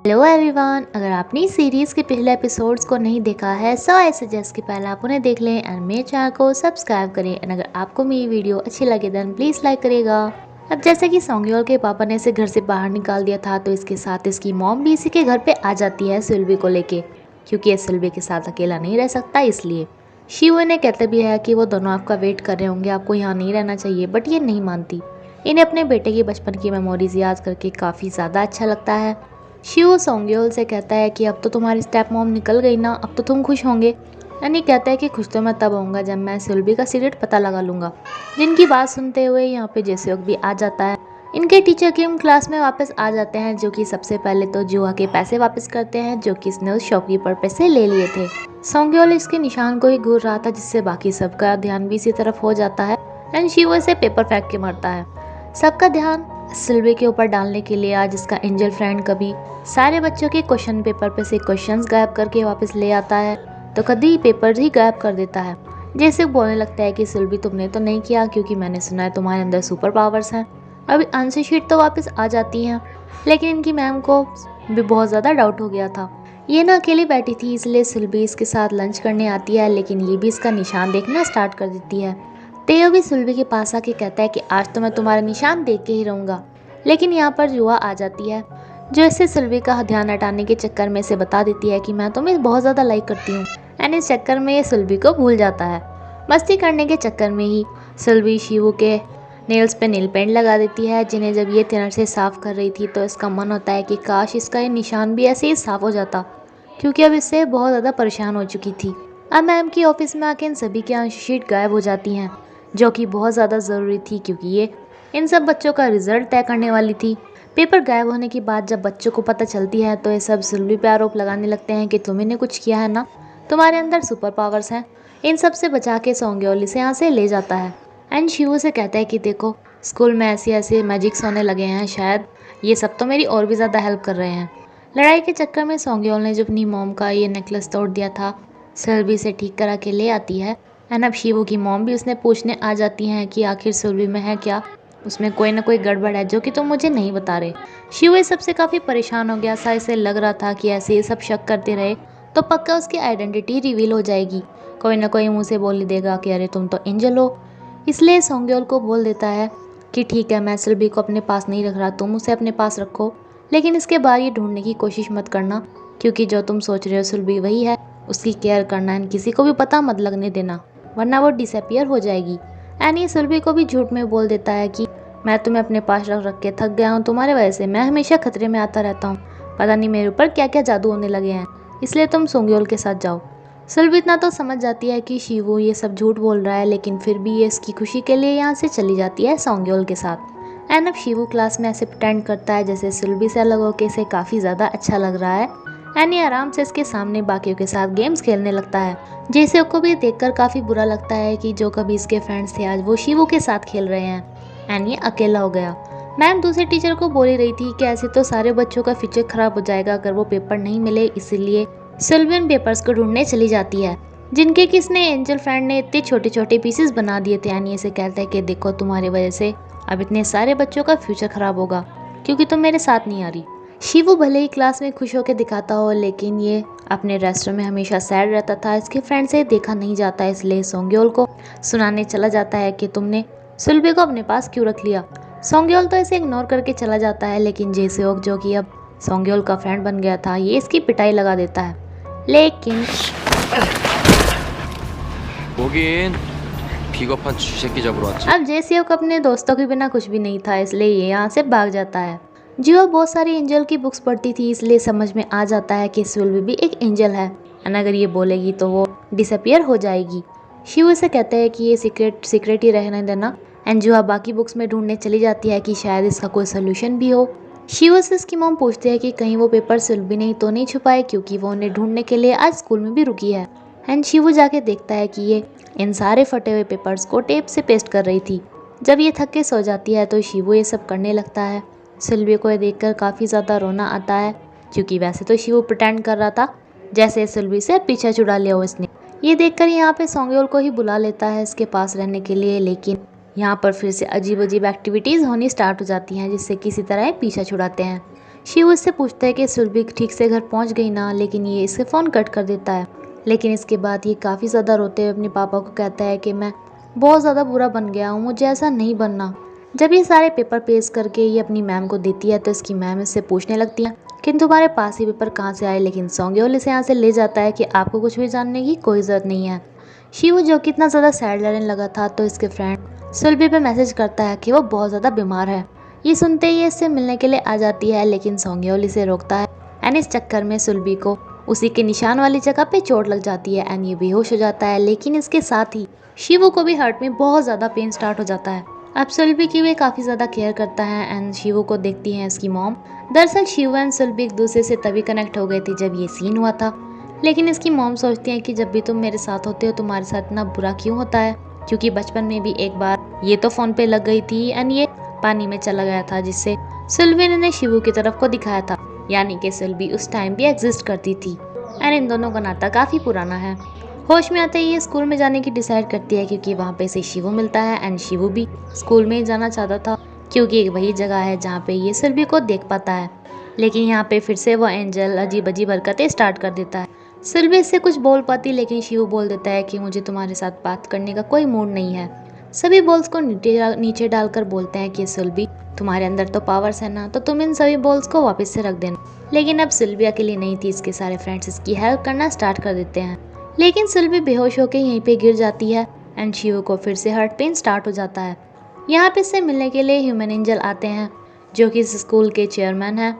Hello everyone, अगर आपने इस सीरीज़ के पहले एपिसोड्स को नहीं देखा है सो आई सजेस्ट कि पहले आप उन्हें देख लें एंड मेरे चैनल को सब्सक्राइब करें एंड अगर आपको मेरी वीडियो अच्छी लगे देन प्लीज़ लाइक करिएगा। अब जैसे कि सोंगयोल के पापा ने इसे घर से बाहर निकाल दिया था तो इसके साथ इसकी मॉम भी इसी के घर पे आ जाती है सिल्वी को लेके, क्योंकि ये सिल्वी के साथ अकेला नहीं रह सकता इसलिए। शिव इन्हें कहते भी है कि वो दोनों आपका वेट कर रहे होंगे, आपको यहाँ नहीं रहना चाहिए, बट ये नहीं मानती। इन्हें अपने बेटे की बचपन की मेमोरीज याद करके काफ़ी ज़्यादा अच्छा लगता है। शिव सोंगयोल से कहता है कि अब तो तुम्हारी स्टेप मॉम निकल गई ना, अब तो तुम खुश होंगे। यानी कहता है कि खुश तो मैं तब होऊंगा जब मैं सिल्वी का सीक्रेट पता लगा लूंगा। जिनकी बात सुनते हुए यहाँ पे जेसियोक भी आ जाता है। इनके टीचर किम क्लास में वापस आ जाते हैं, जो कि सबसे पहले तो जुआ के पैसे वापस करते हैं जो कि इसने उस शॉपकीपर पे से ले लिए थे। सोंगयोल इसके निशान को ही घूर रहा था, जिससे बाकी सबका ध्यान भी इसी तरफ हो जाता है एंड शिव इसे पेपर फेंक के मारता है। सबका ध्यान सिल्वी के ऊपर डालने के लिए आज इसका एंजल फ्रेंड कभी सारे बच्चों के क्वेश्चन पेपर पे से क्वेश्चंस गायब करके वापस ले आता है तो कभी पेपर ही गायब कर देता है। जैसे बोलने लगता है कि सिल्वी तुमने तो नहीं किया, क्योंकि मैंने सुना है तुम्हारे अंदर सुपर पावर्स हैं। अभी आंसर शीट तो वापस आ जाती हैं, लेकिन इनकी मैम को भी बहुत ज़्यादा डाउट हो गया था। ये ना अकेली बैठी थी इसलिए सिल्वी इसके साथ लंच करने आती है, लेकिन ये भी इसका निशान देखना स्टार्ट कर देती है। तेयो भी सिल्वी के पास आके कहता है कि आज तो मैं तुम्हारा निशान देख के ही रहूँगा, लेकिन यहाँ पर जुआ आ जाती है जो इसे सिल्वी का ध्यान हटाने के चक्कर में से बता देती है कि मैं तुम्हें बहुत ज़्यादा लाइक करती हूँ एंड इस चक्कर में ये सिल्वी को भूल जाता है। मस्ती करने के चक्कर में ही सिल्वी शिवू के नेल्स पे नील पेंट लगा देती है, जिन्हें जब ये थिनर से साफ़ कर रही थी तो इसका मन होता है कि काश इसका ये निशान भी ऐसे ही साफ़ हो जाता, क्योंकि अब इससे बहुत ज़्यादा परेशान हो चुकी थी। अब मैम की ऑफिस में आके इन सभी की आंसर शीट गायब हो जाती हैं, जो कि बहुत ज़्यादा ज़रूरी थी क्योंकि ये इन सब बच्चों का रिजल्ट तय करने वाली थी। पेपर गायब होने के बाद जब बच्चों को पता चलती है तो ये सब सिल्वी पे आरोप लगाने लगते हैं कि तुमने कुछ किया है ना, तुम्हारे अंदर सुपर पावर्स हैं। इन सब से बचा के सोंगयोल इसे यहाँ से ले जाता है एंड शिवू से कहता है कि देखो स्कूल में ऐसे ऐसे मैजिक्स होने लगे हैं, शायद ये सब तो मेरी और भी ज़्यादा हेल्प कर रहे हैं। लड़ाई के चक्कर में सोंगयोल ने जो अपनी मोम का ये नेकलेस तोड़ दिया था सिल्वी से ठीक करा के ले आती है एंड अब शिवू की मोम भी उसने पूछने आ जाती हैं कि आखिर सिल्वी में है क्या, उसमें कोई ना कोई गड़बड़ है जो कि तुम मुझे नहीं बता रहे। शिव इस सबसे काफ़ी परेशान हो गया सा, इसे लग रहा था कि ऐसे ये सब शक करते रहे तो पक्का उसकी आइडेंटिटी रिवील हो जाएगी, कोई ना कोई मुंह से बोल ही देगा कि अरे तुम तो एंजल हो। इसलिए सोंगयोल को बोल देता है कि ठीक है मैं सिल्वी को अपने पास नहीं रख रहा, तुम उसे अपने पास रखो, लेकिन इसके बाद ये ढूंढने की कोशिश मत करना, क्योंकि जो तुम सोच रहे हो सिल्वी वही है, उसकी केयर करना एंड किसी को भी पता मत लगने देना वरना वो डिसअपियर हो जाएगी। एंड ये सिल्वी को भी झूठ में बोल देता है कि मैं तुम्हें अपने पास रख रख के थक गया हूँ, तुम्हारे वजह से मैं हमेशा खतरे में आता रहता हूँ, पता नहीं मेरे ऊपर क्या क्या जादू होने लगे हैं, इसलिए तुम सोंगयोल के साथ जाओ। सिल्वी इतना तो समझ जाती है कि शिवू ये सब झूठ बोल रहा है, लेकिन फिर भी ये इसकी खुशी के लिए यहाँ से चली जाती है सोंगयोल के साथ। एंड अब शिवू क्लास में ऐसे प्रेटेंड करता है जैसे सिल्वी से अलग होकर इसे काफ़ी ज़्यादा अच्छा लग रहा है एंड ये आराम से इसके सामने बाकियों के साथ गेम्स खेलने लगता है। जैसे को भी देखकर काफ़ी बुरा लगता है कि जो कभी इसके फ्रेंड्स थे आज वो शिवू के साथ खेल रहे हैं एंड ये अकेला हो गया। मैम दूसरे टीचर को बोल ही रही थी कि ऐसे तो सारे बच्चों का फ्यूचर खराब हो जाएगा अगर वो पेपर नहीं मिले, इसीलिए सिल्वियन पेपर्स को ढूंढने चली जाती है, जिनके किसने एंजल फ्रेंड ने इतने छोटे छोटे पीसेस बना दिए थे। यानी इसे कहता है कि देखो तुम्हारी वजह से अब इतने सारे बच्चों का फ्यूचर खराब होगा क्योंकि तुम मेरे साथ नहीं आ रही। शिवू भले ही क्लास में खुश होकर दिखाता हो, लेकिन ये अपने रेस्टोरेंट में हमेशा सैड रहता था, इसके फ्रेंड से देखा नहीं जाता, इसलिए सोंगयोल को सुनाने चला जाता है कि तुमने सिल्वी को अपने पास क्यों रख लिया। सोंगयोल तो इसे इग्नोर करके चला जाता है, लेकिन जेसियोक जो कि अब सोंगयोल का फ्रेंड बन गया था ये इसकी पिटाई लगा देता है। लेकिन 비겁한 쥐새끼 잡으러 왔지. अब जेसियोक अपने दोस्तों के बिना कुछ भी नहीं था, इसलिए ये यहाँ से भाग जाता है। जियो बहुत सारी एंजल की बुक्स पढ़ती थी, इसलिए समझ में आ जाता है कि सिल्वी भी एक एंजल है एंड अगर ये बोलेगी तो वो डिसअपियर हो जाएगी। शिव से कहते हैं कि ये सीक्रेट ही रहने देना एंड जुआ बाकी बुक्स में ढूंढने चली जाती है कि शायद इसका कोई सोल्यूशन भी हो। शिव से इसकी मॉम पूछती है कि कहीं वो पेपर सिल्वी ने तो नहीं छुपाए, क्योंकि वो उन्हें ढूंढने के लिए आज स्कूल में भी रुकी है एंड शिव जाके देखता है कि ये इन सारे फटे हुए पेपर्स को टेप से पेस्ट कर रही थी। जब ये थक के सो जाती है तो शिवू ये सब करने लगता है। सिल्वी को ये देखकर काफ़ी ज़्यादा रोना आता है, क्योंकि वैसे तो शिवू प्रिटेंड कर रहा था जैसे सिल्वी से पीछा छुड़ा लिया हो इसने। ये देखकर यहाँ पे सोंगयोल को ही बुला लेता है इसके पास रहने के लिए, लेकिन यहाँ पर फिर से अजीब अजीब एक्टिविटीज़ होनी स्टार्ट हो जाती हैं जिससे किसी तरह पीछा छुड़ाते हैं। शिव उससे पूछता है कि सुरभि ठीक से घर पहुंच गई ना, लेकिन ये इससे फ़ोन कट कर देता है। लेकिन इसके बाद ये काफ़ी ज़्यादा रोते हुए अपने पापा को कहता है कि मैं बहुत ज़्यादा बुरा बन गया हूँ, मुझे ऐसा नहीं बनना। जब ये सारे पेपर पेश करके ये अपनी मैम को देती है तो इसकी मैम इससे पूछने लगती है कि तुम्हारे पास ये पेपर कहाँ से आए, लेकिन सोंग्योल इसे यहाँ से ले जाता है कि आपको कुछ भी जानने की कोई ज़रूरत नहीं है। शिव जो कि इतना ज़्यादा सैड लगने लगा था तो इसके फ्रेंड सुलभी पे मैसेज करता है कि वो बहुत ज़्यादा बीमार है। ये सुनते ही इससे मिलने के लिए आ जाती है, लेकिन सोंग्योल इसे रोकता है एंड इस चक्कर में सुलभी को उसी के निशान वाली जगह पे चोट लग जाती है एंड ये बेहोश हो जाता है। लेकिन इसके साथ ही शिवू को भी हार्ट में बहुत ज़्यादा पेन स्टार्ट हो जाता है। अब सुलभी की भी काफ़ी ज़्यादा केयर करता है एंड शिवू को देखती है इसकी मॉम। दरअसल शिवू एंड सुलभी एक दूसरे से तभी कनेक्ट हो गए थे जब ये सीन हुआ था, लेकिन इसकी मॉम सोचती है कि जब भी तुम मेरे साथ होते हो तुम्हारे साथ इतना बुरा क्यों होता है, क्योंकि बचपन में भी एक बार ये तो फ़ोन पे लग गई थी एंड ये पानी में चला गया था, जिससे सुलभी ने शिवू की तरफ को दिखाया था, यानी कि सुलभी उस टाइम भी एग्जिस्ट करती थी एंड इन दोनों का नाता काफ़ी पुराना है। होश में आते ही ये स्कूल में जाने की डिसाइड करती है क्योंकि वहाँ पे से शिवू मिलता है एंड शिवू भी स्कूल में ही जाना चाहता था क्योंकि एक वही जगह है जहाँ पे ये सुलभी को देख पाता है। लेकिन यहाँ पे फिर से वो एंजल अजीब अजीब हरकतें स्टार्ट कर देता है। सुलभी इससे कुछ बोल पाती लेकिन शिवू बोल देता है कि मुझे तुम्हारे साथ बात करने का कोई मूड नहीं है। सभी बॉल्स को नीचे डालकर बोलते हैं कि सुलभी तुम्हारे अंदर तो पावर्स है ना, तो तुम इन सभी बॉल्स को वापस से रख देना। लेकिन अब सुलभी अकेली नहीं थी, इसके सारे फ्रेंड्स इसकी हेल्प करना स्टार्ट कर देते हैं। लेकिन सुलभी बेहोश होकर यहीं पे गिर जाती है एंड शिवू को फिर से हार्ट पेन स्टार्ट हो जाता है। यहाँ पे इससे मिलने के लिए ह्यूमन एंजल आते हैं जो कि इस स्कूल के चेयरमैन हैं।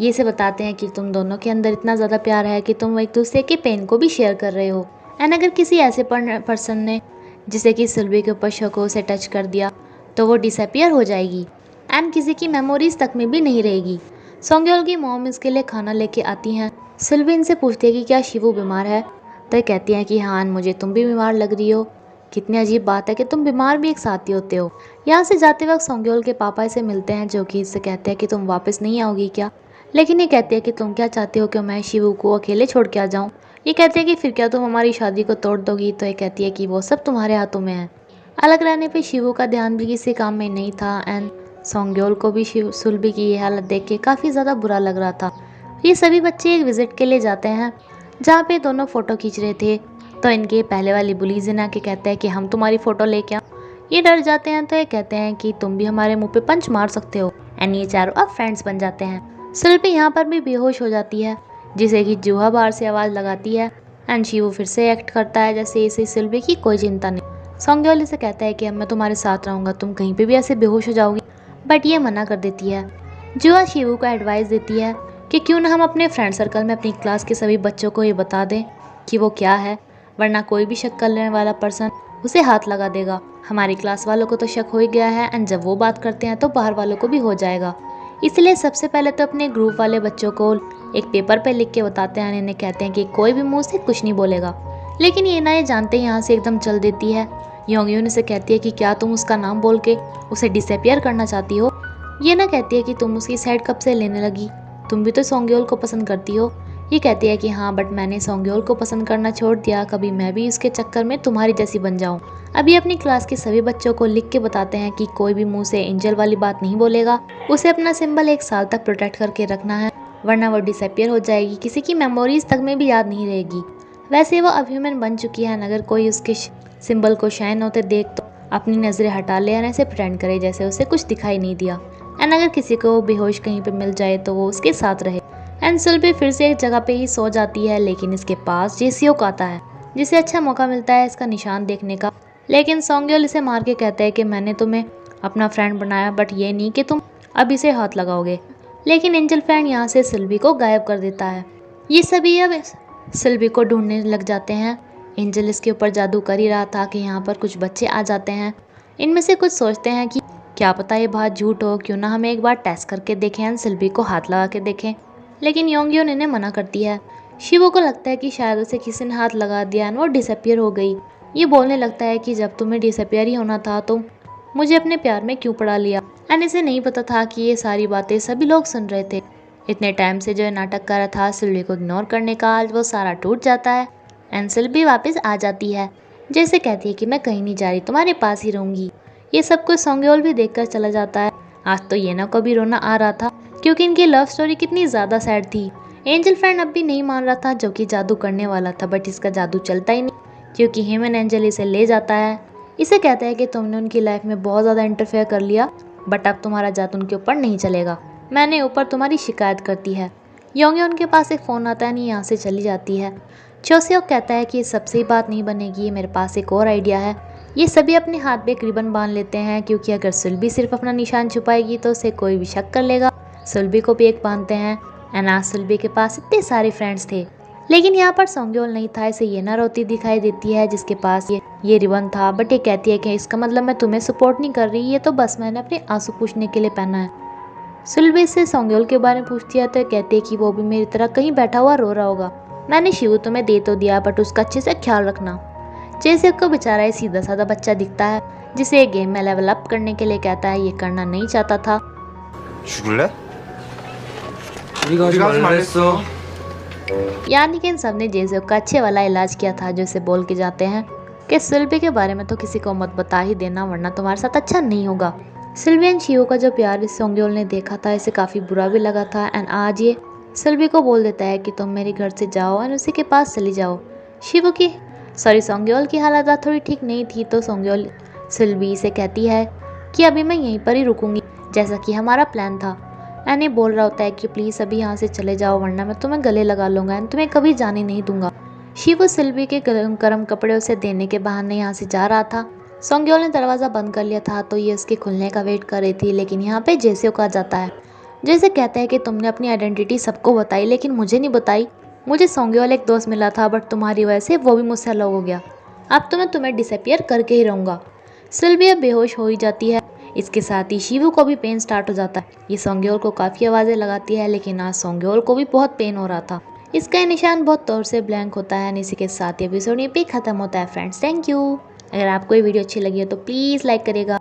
ये से बताते हैं कि तुम दोनों के अंदर इतना ज़्यादा प्यार है कि तुम एक दूसरे के पेन को भी शेयर कर रहे हो एंड अगर किसी ऐसे पर्सन ने जिसे कि सुलभी के ऊपर शक हो उसे टच कर दिया तो वो डिसअपियर हो जाएगी एंड किसी की मेमोरीज तक में भी नहीं रहेगी। सोंग्योल की मॉम इसके लिए खाना लेके आती हैं। सुलभी इनसे पूछती है कि क्या शिवू बीमार है, तो ये कहती हैं कि हाँ मुझे तुम भी बीमार लग रही हो। कितनी अजीब बात है कि तुम बीमार भी एक साथ ही होते हो। यहाँ से जाते वक्त सोंग्योल के पापा इसे मिलते हैं जो कि इससे कहते हैं कि तुम वापस नहीं आओगी क्या, लेकिन ये कहती है कि तुम क्या चाहते हो कि मैं शिवू को अकेले छोड़ के आ जाऊँ। ये कहते हैं कि फिर क्या तुम हमारी शादी को तोड़ दोगी, तो ये कहती है कि वो सब तुम्हारे हाथों में है। अलग रहने पे शिवू का ध्यान भी किसी काम में नहीं था एंड सोंग्योल को भी सुलभी की ये हालत देख के काफ़ी ज़्यादा बुरा लग रहा था। ये सभी बच्चे एक विजिट के लिए जाते हैं जहाँ पे दोनों फ़ोटो खींच रहे थे, तो इनके पहले वाली बुलीज इन्हें आके कहते हैं कि हम तुम्हारी फ़ोटो लेके आओ। ये डर जाते हैं तो ये कहते हैं कि तुम भी हमारे मुंह पे पंच मार सकते हो एंड ये चारों अब फ्रेंड्स बन जाते हैं। सुलभी यहाँ पर भी बेहोश हो जाती है जिसे कि जूहा बाहर से आवाज़ लगाती है एंड शिवू फिर से एक्ट करता है जैसे इसे सुलभी की कोई चिंता नहीं। सोंग्योल से कहता है कि अब मैं तुम्हारे साथ रहूँगा, तुम कहीं पे भी ऐसे बेहोश हो जाओगी, बट ये मना कर देती है। जूहा शिवू को एडवाइस देती है कि क्यों ना हम अपने फ्रेंड सर्कल में अपनी क्लास के सभी बच्चों को ये बता दें कि वो क्या है, वरना कोई भी शक करने वाला पर्सन उसे हाथ लगा देगा। हमारी क्लास वालों को तो शक हो ही गया है एंड जब वो बात करते हैं तो बाहर वालों को भी हो जाएगा। इसलिए सबसे पहले तो अपने ग्रुप वाले बच्चों को एक पेपर पे लिख के बताते हैं, इन्हें कहते हैं कि कोई भी मुंह से कुछ नहीं बोलेगा। लेकिन ये ना ये जानते ही यहाँ से एकदम चल देती है। योंगयून से कहती है कि क्या तुम उसका नाम बोल के उसे डिसअपियर करना चाहती हो। ये ना कहती है कि तुम उसकी साइड कब से लेने लगी, तुम भी तो सोंग्योल को पसंद करती हो। ये कहती है कि हाँ बट मैंने सोंग्योल को पसंद करना छोड़ दिया, कभी मैं भी इसके चक्कर में तुम्हारी जैसी बन जाऊँ। अभी अपनी क्लास के सभी बच्चों को लिख के बताते हैं कि कोई भी मुंह से एंजल वाली बात नहीं बोलेगा, उसे अपना सिंबल 1 साल तक प्रोटेक्ट करके रखना है, वरना वो डिसअपियर हो जाएगी, किसी की मेमोरीज तक में भी याद नहीं रहेगी। वैसे वो अब ह्यूमन बन चुकी है, अगर कोई उसके सिंबल को शाइन होते देख तो अपनी नज़रें हटा ले और ऐसे प्रेटेंड करे जैसे उसे कुछ दिखाई नहीं दिया एंड अगर किसी को बेहोश कहीं पे मिल जाए तो वो उसके साथ रहे। एंड सुलभी फिर से एक जगह पे ही सो जाती है, लेकिन इसके पास जेसियोक आता है जिसे अच्छा मौका मिलता है इसका निशान देखने का। लेकिन सोंग्योल इसे मार के कहता है कि मैंने तुम्हें अपना फ्रेंड बनाया बट ये नहीं कि तुम अब इसे हाथ लगाओगे। लेकिन एंजल फ्रेंड यहाँ से सुलभी को गायब कर देता है। ये सभी अब सुलभी को ढूंढने लग जाते हैं। एंजल इसके ऊपर जादू कर ही रहा था कि यहाँ पर कुछ बच्चे आ जाते हैं। इनमें से कुछ सोचते हैं कि क्या पता ये बात झूठ हो, क्यों ना हमें एक बार टेस्ट करके देखें एंड सुलभी को हाथ लगा के देखें। लेकिन योंगयून इन्हें मना करती है। शिवू को लगता है कि शायद उसे किसी ने हाथ लगा दिया एंड वो डिसअपियर हो गई। ये बोलने लगता है कि जब तुम्हें डिसअपियर ही होना था तो मुझे अपने प्यार में क्यों पड़ा लिया। एंड इसे नहीं पता था कि ये सारी बातें सभी लोग सुन रहे थे। इतने टाइम से जो नाटक कर रहा था सुलभी को इग्नोर करने का, आज वो सारा टूट जाता है एंड सुलभी वापस आ जाती है, जैसे कहती है कि मैं कहीं नहीं जा रही, तुम्हारे पास ही रहूंगी। ये सब कुछ सोंग्योल भी देखकर चला जाता है। आज तो येना को भी रोना आ रहा था क्योंकि इनकी लव स्टोरी कितनी ज़्यादा सैड थी। एंजल फ्रेंड अब भी नहीं मान रहा था जो कि जादू करने वाला था, बट इसका जादू चलता ही नहीं क्योंकि ह्यूमन एंजल इसे ले जाता है। इसे कहता है कि तुमने उनकी लाइफ में बहुत ज़्यादा इंटरफेयर कर लिया, बट अब तुम्हारा जादू उनके ऊपर नहीं चलेगा। मैंने ऊपर तुम्हारी शिकायत करती है। योंगयोन के पास एक फ़ोन आता है, नहीं यहाँ से चली जाती है। चोसेओक कहता है कि सबसे ही बात नहीं बनेगी, मेरे पास एक और आइडिया है। ये सभी अपने हाथ पे एक रिबन बांध लेते हैं क्योंकि अगर सुल्बी सिर्फ अपना निशान छुपाएगी तो उसे कोई भी शक कर लेगा। सुल्बी को भी एक बांधते हैं। एंड सुल्बी के पास इतने सारे फ्रेंड्स थे, लेकिन यहाँ पर सोंगयोल नहीं था। इसे येना रोती दिखाई देती है जिसके पास ये रिबन था, बट ये कहती है कि इसका मतलब मैं तुम्हें सपोर्ट नहीं कर रही, ये तो बस मैंने अपने आंसू पूछने के लिए पहना है। सुल्बी से सोंगयोल के बारे में पूछती है तो कहती है कि वो भी मेरी तरह कहीं बैठा हुआ रो रहा होगा। मैंने शिव तुम्हें दे तो दिया, बट उसका अच्छे से ख्याल रखना। जैसे को बेचारा ये सीधा साधा बच्चा दिखता है जिसे गेम में लेवल अप करने के लिए कहता है, ये करना नहीं चाहता था। 죽을래? 우리가 하지 말랬어. यानी कि इन सब ने जेजेक का अच्छे वाला इलाज किया था, जो इसे बोल के जाते हैं कि सुल्बी के बारे में तो किसी को मत बता ही देना, वरना तुम्हारे साथ अच्छा नहीं होगा। सुल्बी एंड शिवो का जो प्यार इस सोंगयोल ने देखा था, इसे काफ़ी बुरा भी लगा था। एंड आज ये सुल्बी को बोल देता है कि तुम मेरे घर से जाओ एंड उसी के पास चली जाओ। शिवो की सोंगयोल की हालत थोड़ी ठीक नहीं थी, तो सोंगयोल सुल्बी से कहती है कि अभी मैं यहीं पर ही रुकूंगी जैसा कि हमारा प्लान था। एंड ये बोल रहा होता है कि प्लीज़ अभी यहाँ से चले जाओ, वरना मैं तुम्हें गले लगा लूँगा एंड तुम्हें कभी जाने नहीं दूंगा। शिवो सुल्बी के गर्म कपड़े उसे देने के बहाने यहाँ से जा रहा था। सोंगयोल ने दरवाज़ा बंद कर लिया था तो ये उसके खुलने का वेट कर रही थी, लेकिन यहाँ पे जेसेओक आ जाता है। जैसे कहता है कि तुमने अपनी आइडेंटिटी सबको बताई लेकिन मुझे नहीं बताई। मुझे सोंगयोल एक दोस्त मिला था, बट तुम्हारी वजह से वो भी मुझसे अलग हो गया। अब तो मैं तुम्हें डिसअपियर करके ही रहूँगा। सुल्बी अब बेहोश हो ही जाती है। इसके साथ ही शिवू को भी पेन स्टार्ट हो जाता है। ये सोंगयोल को काफ़ी आवाज़ें लगाती है, लेकिन आज सोंगयोल को भी बहुत पेन हो रहा था। इसका निशान बहुत तौर से ब्लैंक होता है। इसी के साथ ये एपिसोड यहीं पे खत्म होता है फ्रेंड्स। Thank you. अगर आपको ये वीडियो अच्छी लगी हो तो प्लीज़ लाइक करिएगा।